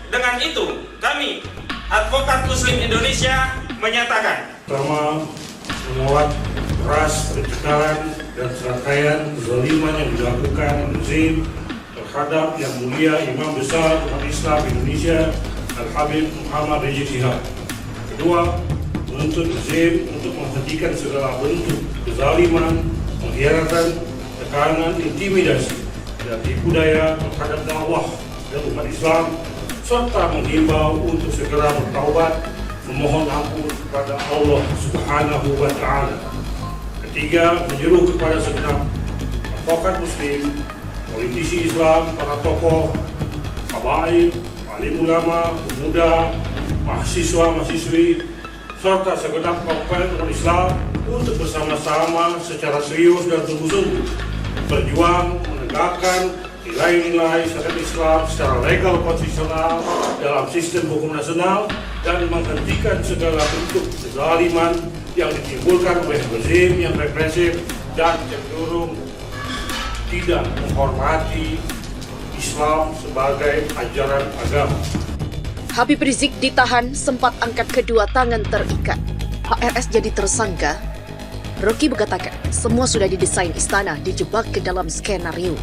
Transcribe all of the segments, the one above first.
dengan itu, kami, Advokat Muslim Indonesia, menyatakan pertama, menolak keras pencekalan dan serangkaian kezaliman yang dilakukan rezim terhadap Yang Mulia Imam Besar umat Islam Indonesia Al-Habib Muhammad Rizik Syihab. Kedua, menuntut rezim untuk menghentikan segala bentuk kezaliman, pengkhianatan, tekanan, intimidasi, dan tipu daya terhadap dakwah dan umat Islam, serta menghimbau untuk segera bertaubat, memohon ampun kepada Allah Subhanahu wa Ta'ala. Ketiga, menyeru kepada segenap advokat Muslim, politisi Islam, para tokoh, habaib, alim ulama, pemuda, mahasiswa-mahasiswi, serta segenap komponen umat Islam untuk bersama-sama secara serius dan sungguh-sungguh berjuang menegakkan nilai-nilai syariat Islam secara legal konstitusional dalam sistem hukum nasional dan menghentikan segala bentuk kezaliman yang ditimbulkan oleh rezim yang represif dan cenderung tidak menghormati Islam sebagai ajaran agama. Habib Rizik ditahan, sempat angkat kedua tangan terikat. HRS jadi tersangka. Rocky mengatakan semua sudah didesain istana dijebak ke dalam skenario.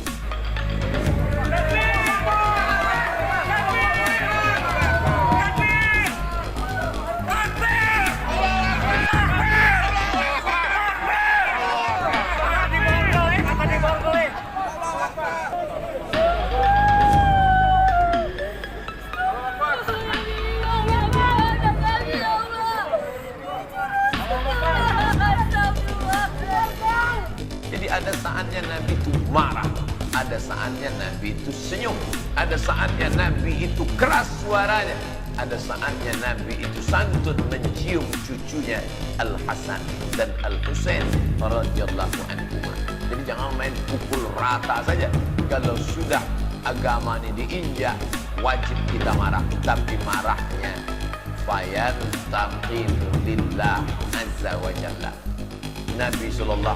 Ada saatnya Nabi itu marah, ada saatnya Nabi itu senyum, ada saatnya Nabi itu keras suaranya, ada saatnya Nabi itu santun mencium cucunya Al-Hasan dan Al-Husain radhiyallahu anhuma. Jadi jangan main pukul rata saja. Kalau sudah agama ini diinjak, wajib kita marah, tapi marahnya fayantaqimu lillah azza wa jalla. Nabi SAW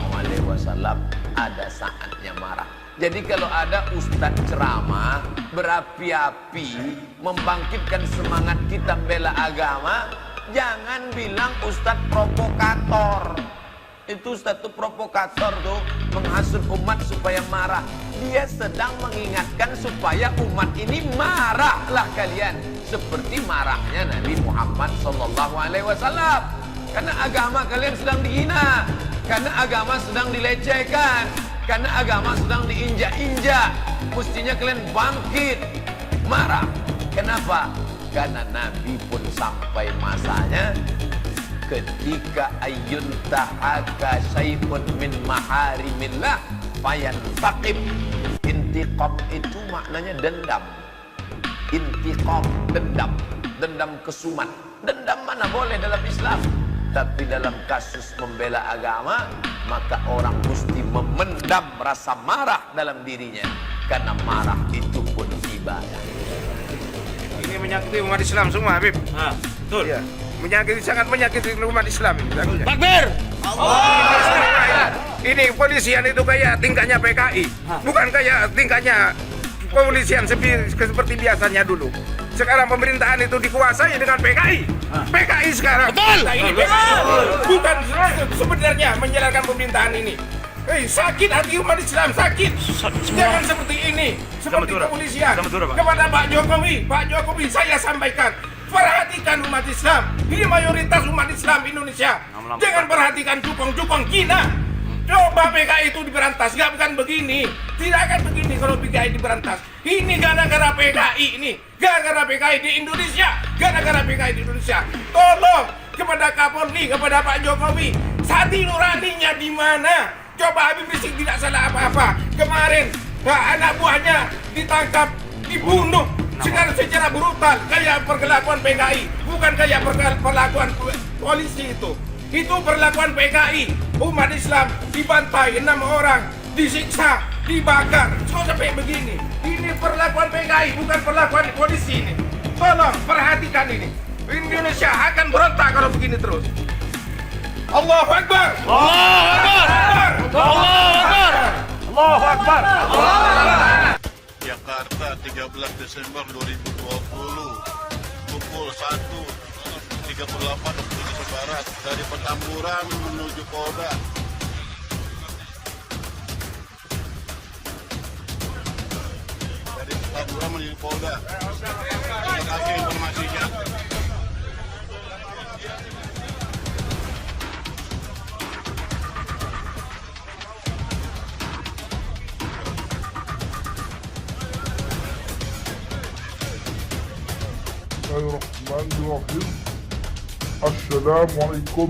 ada saatnya marah. Jadi kalau ada ustadz ceramah berapi-api membangkitkan semangat kita membela agama, jangan bilang ustadz provokator. Itu ustadz itu provokator tuh, menghasut umat supaya marah. Dia sedang mengingatkan supaya umat ini marahlah kalian, seperti marahnya Nabi Muhammad SAW. Karena agama kalian sedang dihina, karena agama sedang dilecehkan, karena agama sedang diinjak-injak. Mestinya kalian bangkit, marah. Kenapa? Karena Nabi pun sampai masanya ketika ayun tahaka syai'un min maharimillah fayantaqim. Intiqam itu maknanya dendam. Intiqam, dendam. Dendam kesumat. Dendam mana boleh dalam Islam? Tapi dalam kasus membela agama, maka orang mesti memendam rasa marah dalam dirinya, karena marah itu pun ibadah. Ini menyakiti umat Islam semua, Habib. betul. Ya, sangat menyakiti umat Islam. Takbir! Ini polisian itu kayak tingkahnya PKI, bukan kayak tingkahnya kepolisian seperti biasanya dulu. Sekarang pemerintahan itu dikuasai dengan PKI. PKI sekarang. Betul. Nah, ini PKI. Bukan sebenarnya menjalankan pemerintahan ini. Sakit hati umat Islam, sakit. Jangan seperti ini, seperti kepolisian. Kepada Pak Jokowi saya sampaikan, perhatikan umat Islam. Ini mayoritas umat Islam Indonesia. Jangan perhatikan cukong-cukong Cina. Coba PKI itu diberantas, nggak akan begini. Tidak akan begini kalau PKI diberantas. Ini gara-gara PKI ini. Gara-gara PKI di Indonesia. Gara-gara PKI di Indonesia. Tolong kepada Kapolri, kepada Pak Jokowi. Hati nuraninya di mana? Coba Habib Rizik tidak salah apa-apa. Kemarin anak buahnya ditangkap, dibunuh. Sekarang secara brutal. Kayak perlakuan PKI. Bukan kayak perlakuan polisi itu. Itu perlakuan PKI. Umat Islam dibantai 6 orang, disiksa, dibakar. Kok sampai begini? Ini perlakuan PKI, bukan perlakuan polisi ini. Tolong perhatikan ini. Indonesia akan berontak kalau begini terus. Allahu Akbar. Allahu Akbar. Allahu Akbar. Allahu Akbar. Yang Jakarta 13 Desember 2020 pukul 1.38 waktu Indonesia Barat dari Petamburan menuju Polda. Dari Petamburan menuju Polda. Terima kasih informasinya. Bismillahirrahmanirrahim. Assalamualaikum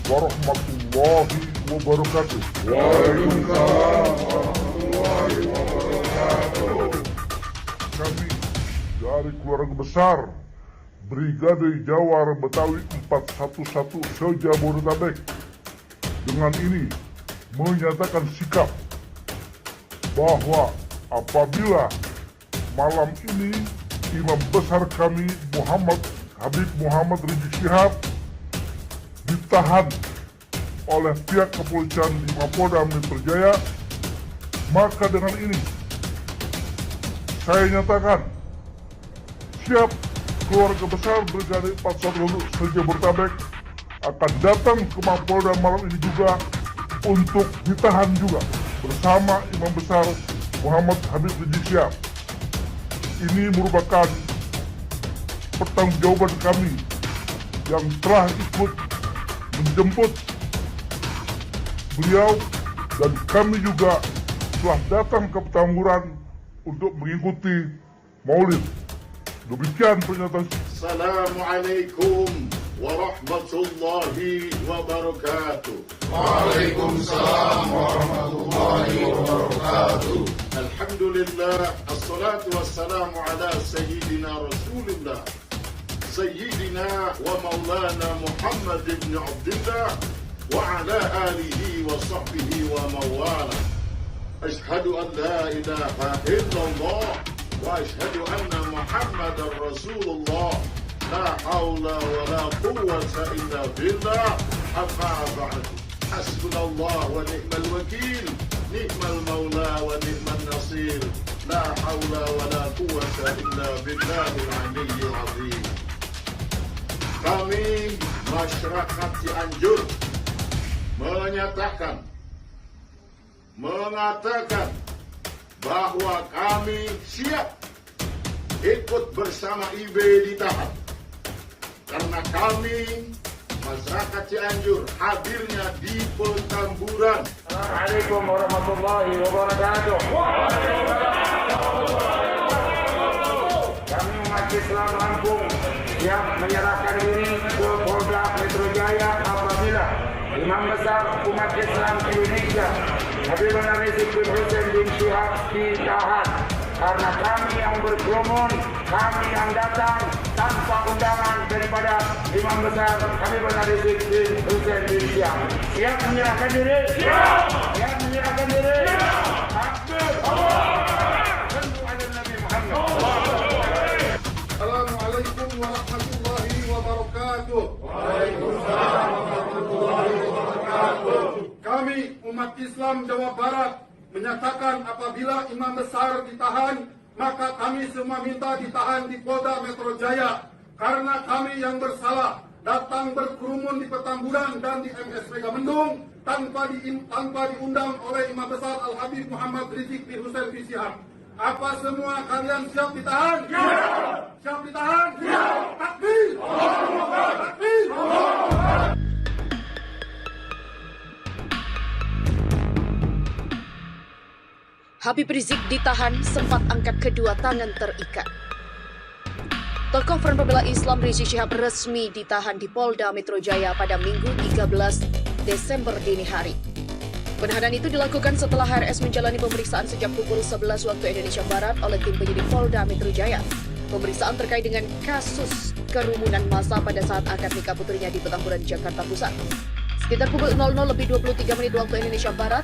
warahmatullahi wabarakatuh. Waalaikumsalam warahmatullahi wabarakatuh. Kami dari keluarga besar Brigade Jawar Betawi 411 se-Jabodetabek dengan ini menyatakan sikap bahwa apabila malam ini Imam besar kami Habib Muhammad Rizik Syihab ditahan oleh pihak kepolisian di Mapolda Metro Jaya, maka dengan ini saya nyatakan siap keluarga besar Brigade 411 se-Jabodetabek akan datang ke Mapolda malam ini juga untuk ditahan juga bersama Imam besar Muhammad Habib Rizik Syihab. Ini merupakan pertanggungjawaban kami yang telah ikut menjemput beliau, dan kami juga telah datang ke Petamburan untuk mengikuti Maulid. Demikian pernyataan. Assalamualaikum warahmatullahi wabarakatuh. Waalaikumsalam warahmatullahi wabarakatuh. Alhamdulillah, assalatu wassalamu ala sayyidina Rasulillah, sayyidina wa maulana Muhammad ibn Abdullah wa ala alihi wa sahbihi wa mawala. Ashhadu an la ilaha illallah wa ashhadu anna Muhammadar Rasulullah. La hawla wa la quwwata illa billah. Amma ba'du. Hasbunallah wa ni'mal wakil. Ni'mal maula wa ni'mal nasir. La hawla wa la quwwata illa billahil aliyyil azim. Kami masyarakat Cianjur mengatakan bahwa kami siap ikut bersama IB ditahan, karena kami masyarakat Cianjur hadirnya di Petamburan. Assalamualaikum warahmatullahi wabarakatuh. Kami umat Islam Lampung siap menyerahkan diri ke Polda Metro Jaya apabila Imam besar umat Islam Indonesia Habib Rizik bin Syihab ditahan, karena kami yang berkerumun, kami yang datang tanpa undangan daripada Imam besar Habib Rizik bin Syihab. Siap menyerahkan diri? Siap! Siap menyerahkan diri? Siap! Takbir! Sallu ala Nabi Muhammad. Assalamualaikum warahmatullahi wabarakatuh. Waalaikumsalam warahmatullahi wabarakatuh. Kami umat Islam Jawa Barat menyatakan apabila imam besar ditahan, maka kami semua minta ditahan di Polda Metro Jaya, karena kami yang bersalah datang berkerumun di Petamburan dan di MS Megamendung tanpa diundang oleh Imam besar Al Habib Muhammad Rizik bin Syihab. Apa semua kalian siap ditahan? Ya. Siap ditahan? Ya. Takbir! Takbir! Habib Rizik ditahan, sempat angkat kedua tangan terikat. Tokoh Front Pembela Islam Rizik Syihab resmi ditahan di Polda Metro Jaya pada Minggu 13 Desember dini hari. Penahanan itu dilakukan setelah HRS menjalani pemeriksaan sejak pukul 11 waktu Indonesia Barat oleh tim penyidik Polda Metro Jaya. Pemeriksaan terkait dengan kasus kerumunan massa pada saat akad nikah putrinya di Petamburan, Jakarta Pusat. Sekitar pukul 00:23 waktu Indonesia Barat,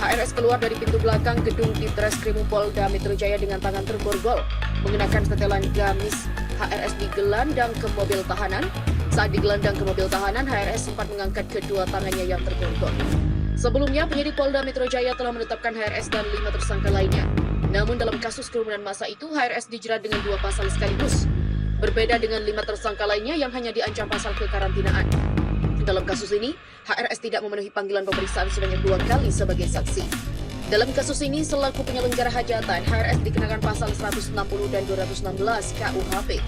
HRS keluar dari pintu belakang gedung Ditreskrimum Polda Metro Jaya dengan tangan terborgol, mengenakan setelan gamis. HRS digelandang ke mobil tahanan. Saat digelandang ke mobil tahanan, HRS sempat mengangkat kedua tangannya yang terborgol. Sebelumnya, penyidik Polda Metro Jaya telah menetapkan HRS dan 5 tersangka lainnya. Namun dalam kasus kerumunan massa itu, HRS dijerat dengan 2 pasal sekaligus. Berbeda dengan 5 tersangka lainnya yang hanya diancam pasal kekarantinaan. Dalam kasus ini, HRS tidak memenuhi panggilan pemeriksaan sebanyak 2 kali sebagai saksi. Dalam kasus ini, selaku penyelenggara hajatan, HRS dikenakan pasal 160 dan 216 KUHP.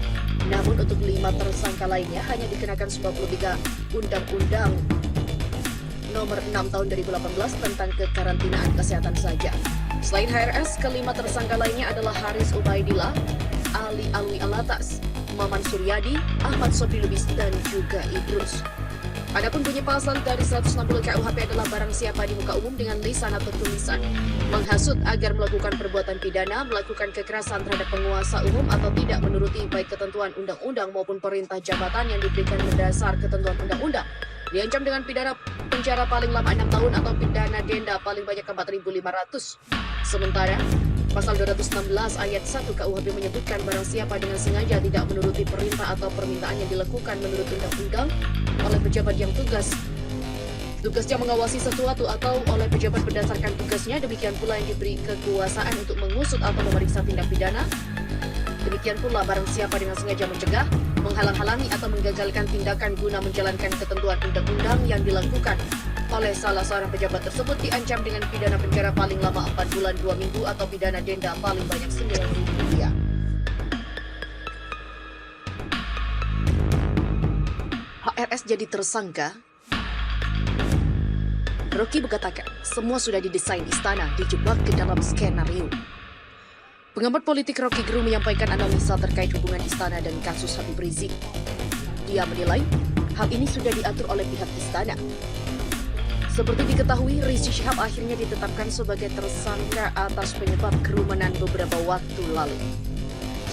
Namun untuk 5 tersangka lainnya hanya dikenakan sebab lebih Undang-Undang Nomor 6 Tahun 2018 tentang kekarantinaan kesehatan saja. Selain HRS, kelima tersangka lainnya adalah Haris Ubaidillah, Ali Alwi Alatas, Maman Suryadi, Ahmad Sobri Lubis, dan juga Idrus. Adapun bunyi pasal dari 160 KUHP adalah barang siapa di muka umum dengan lisan atau tulisan menghasut agar melakukan perbuatan pidana, melakukan kekerasan terhadap penguasa umum atau tidak menuruti baik ketentuan undang-undang maupun perintah jabatan yang diberikan berdasar ketentuan undang-undang, diancam dengan pidana penjara paling lama 6 tahun atau pidana denda paling banyak 4.500. Sementara pasal 216 ayat 1 KUHP menyebutkan barang siapa dengan sengaja tidak menuruti perintah atau permintaan yang dilakukan menurut undang-undang oleh pejabat yang tugasnya mengawasi sesuatu atau oleh pejabat berdasarkan tugasnya, demikian pula yang diberi kekuasaan untuk mengusut atau memeriksa tindak pidana. Demikian pula barang siapa dengan sengaja mencegah, menghalang-halangi atau menggagalkan tindakan guna menjalankan ketentuan undang-undang yang dilakukan oleh salah seorang pejabat tersebut diancam dengan pidana penjara paling lama 4 bulan 2 minggu atau pidana denda paling banyak Rp9.000. HRS jadi tersangka. Rocky mengatakan semua sudah didesain istana dijebak ke dalam skenario. Pengamat politik Rocky Gerung menyampaikan analisa terkait hubungan istana dan kasus Habib Rizik. Dia menilai hal ini sudah diatur oleh pihak istana. Seperti diketahui, Rizik Syihab akhirnya ditetapkan sebagai tersangka atas penyebab kerumunan beberapa waktu lalu.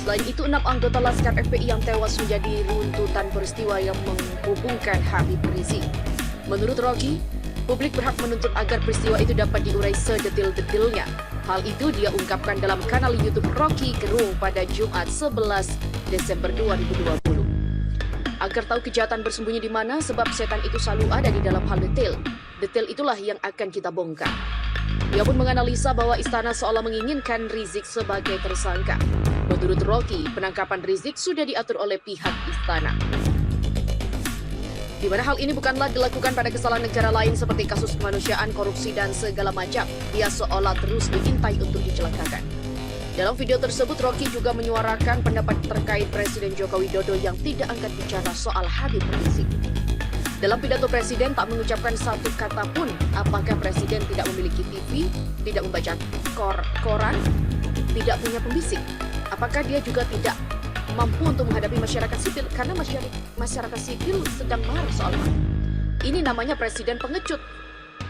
Selain itu, 6 anggota Laskar FPI yang tewas menjadi runtutan peristiwa yang menghubungkan Habib Rizik. Menurut Rocky, publik berhak menuntut agar peristiwa itu dapat diurai sedetil-detilnya. Hal itu dia ungkapkan dalam kanal YouTube Rocky Gerung pada Jumat 11 Desember 2020. Agar tahu kejahatan bersembunyi di mana, sebab setan itu selalu ada di dalam hal detail. Detail itulah yang akan kita bongkar. Dia pun menganalisa bahwa istana seolah menginginkan Rizik sebagai tersangka. Menurut Rocky, penangkapan Rizik sudah diatur oleh pihak istana. Di mana hal ini bukanlah dilakukan pada kesalahan negara lain seperti kasus kemanusiaan, korupsi, dan segala macam. Dia seolah terus diintai untuk dicelakakan. Dalam video tersebut, Rocky juga menyuarakan pendapat terkait Presiden Joko Widodo yang tidak angkat bicara soal Habib Rizik. Dalam pidato Presiden tak mengucapkan satu kata pun apakah Presiden tidak memiliki TV, tidak membaca koran, tidak punya pembisik. Apakah dia juga tidak mampu untuk menghadapi masyarakat sipil karena masyarakat sipil sedang marah soal mana. Ini namanya presiden pengecut.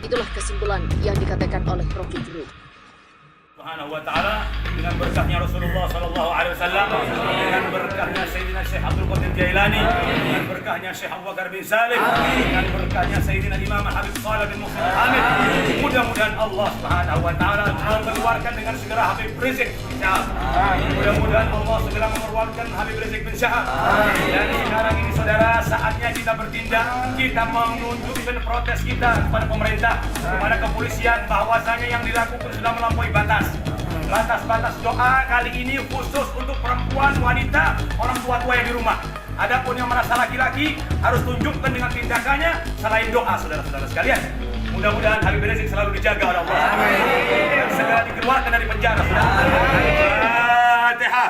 Itulah kesimpulan yang dikatakan oleh Rocky Gerung. Subhanahu wa ta'ala, dengan berkahnya Rasulullah sallallahu alaihi wasallam, dengan berkahnya Sayyidina Syekh Abdul Qadir Jailani, dengan berkahnya Syekh Abu Bakar bin Salim, dengan berkahnya Sayyidina Imam Habib Shalih bin Muhsin Al-Hamid. Mudah-mudahan Allah Subhanahu wa ta'ala mengeluarkan dengan segera Habib Rizik bin Syihab. Mudah-mudahan Allah segera mengeluarkan Habib Rizik bin Syihab. Dan sekarang ini saudara, saatnya kita bertindak, kita menunjukkan protes kita kepada pemerintah, kepada kepolisian, bahwasanya yang dilakukan sudah melampaui batas. Batas-batas doa kali ini khusus untuk perempuan, wanita, orang tua-tua yang di rumah. Adapun yang merasa laki-laki harus tunjukkan dengan tindakannya selain doa, saudara-saudara sekalian. Mudah-mudahan Habib Rizik selalu dijaga oleh Allah. Dan segera dikeluarkan dari penjara, saudara. Fatihah.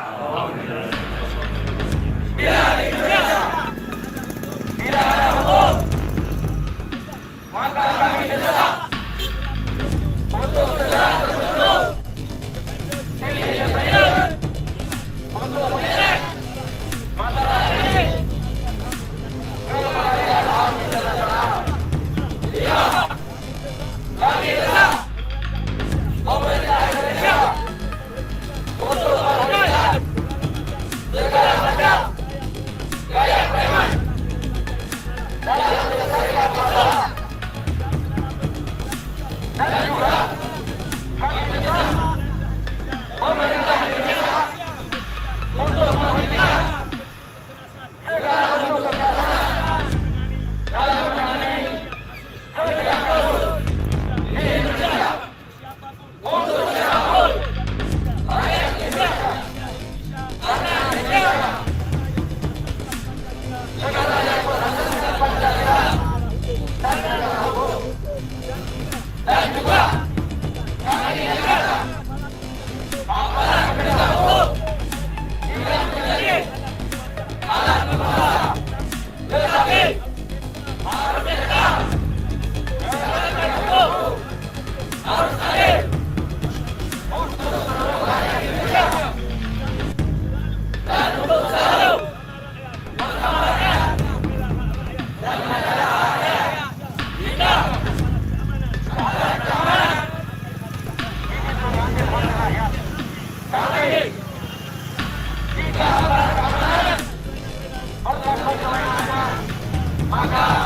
Bila ada hukum, maka kami tetap untuk segera terbentuk. Maka